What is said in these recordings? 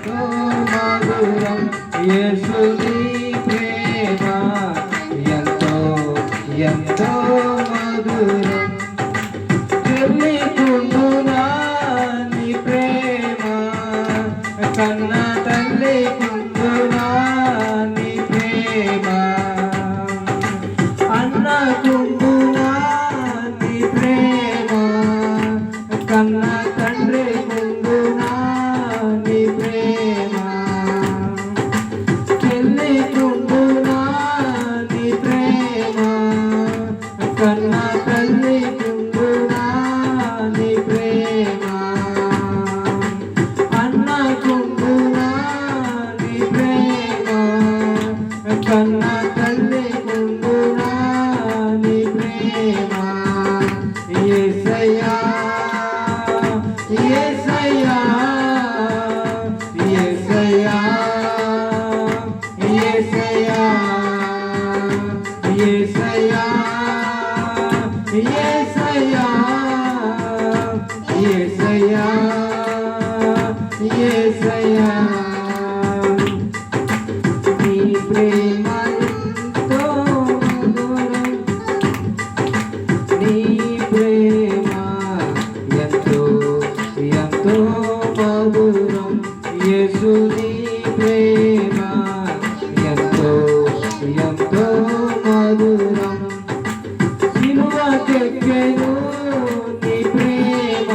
మధురం యేసుని ప్రేమ ఎంతో ఎంతో మధురం చెల్లికుందునా నీ ప్రేమ కన్న తల్లి కుందునా నీ ప్రేమ అన్న కుందునా నీ ప్రేమ కన్న తండ్రి కుందునా నీ ప్రేమ చెల్లి కుందునా నీ ప్రేమ కన్న తల్లి కుందునా నీ ప్రేమ అన్న కుందునా నీ ప్రేమ కన్న తల్లి కుందునా నీ ప్రేమ యేసయ్యా యేసయ్యా యేసయ్యా యేసయ్యా యేసయ్యా యేసయ్యా యేసయ్యా యేసయ్యా నీ ప్రేమ ఎంతో మధురం నీ ప్రేమ ఎంతో ఎంతో మధురం యేసు నీ ప్రేమ ఎంతో ఎంతో మధురం సిలువకెక్కెను నీ ప్రేమ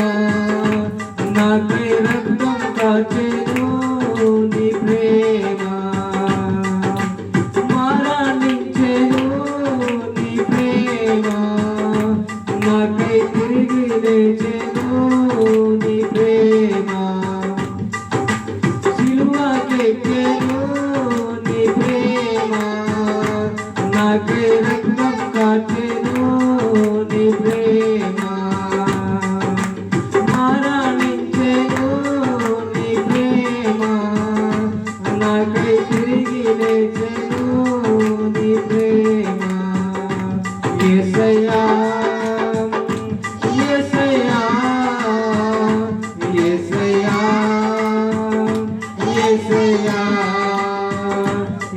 నాకై రక్తం కాచెను నీ ప్రేమ మరణించెను నీ ప్రేమ నాకై తిరిగి లేచెను నీ ప్రేమ సిలువకెక్కెను నీ ప్రేమ నాకై రక్తం కాచెను నీ ప్రేమ మరణించెను నీ ప్రేమ నాకై తిరిగి లేచెను నీ ప్రేమ యేసయ్యా యేసయ్యా యేసయ్యా యేసయ్యా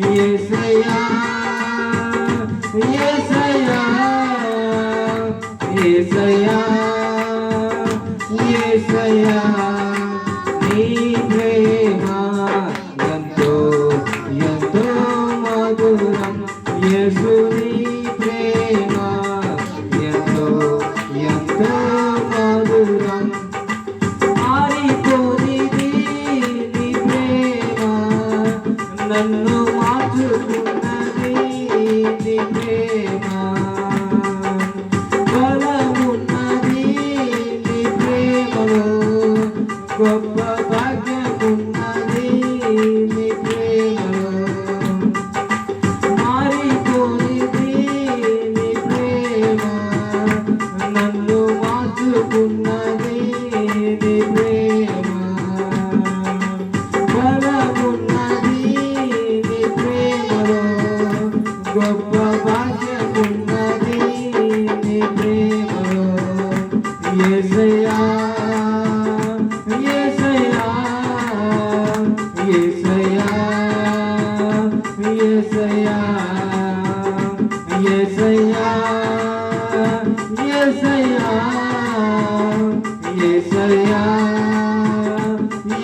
యేసయ్యా యేసయ్యా యేసయ్యా యేసయ్యా నీ ప్రేమ ఎంతో ఎంతో మధురం యేసు నీ ప్రేమ ఎంతో ఎంతో మధురం ఆరిపోనిది నీ ప్రేమ నన్ను మార్చుకున్నది నీ ప్రేమ బలమున్నది నీ ప్రేమలో గొప్ప భాగ్యమున్నది నీ ప్రేమలో మారిపోనిది నీ ప్రేమ నన్ను మార్చుకున్నది నీ ప్రేమ బలమున్నది నీ ప్రేమలో గొప్ప భాగ్యమున్నది నీ ప్రేమలో యేసయ్యా యేసయ్యా యేసయ్యా యేసయ్యా యేసయ్యా యేసయ్యా యేసయ్యా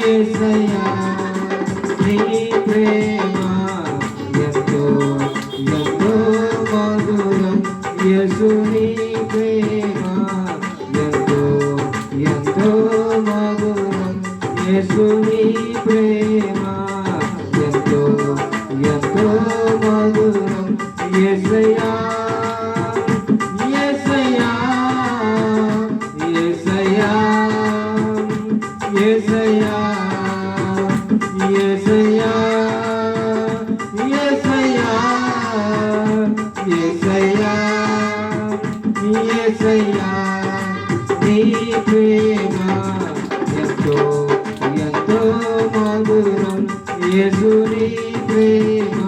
యేసయ్యా నీ ప్రేమ ఎంతో ఎంతో మధురం యేసు నీ ప్రేమ ఎంతో ఎంతో మధురం యేసు నీ ప్రేమ ఎంతో ఎంతో మధురం యేసయ్యా యేసయ్యా యేసయ్యా యేసయ్యా యేసయ్యా యేసయ్యా యేసయ్యా యేసయ్యా నీ ప్రేమ ఎంతో ఎంతో మధురం యేసు నీ ప్రేమ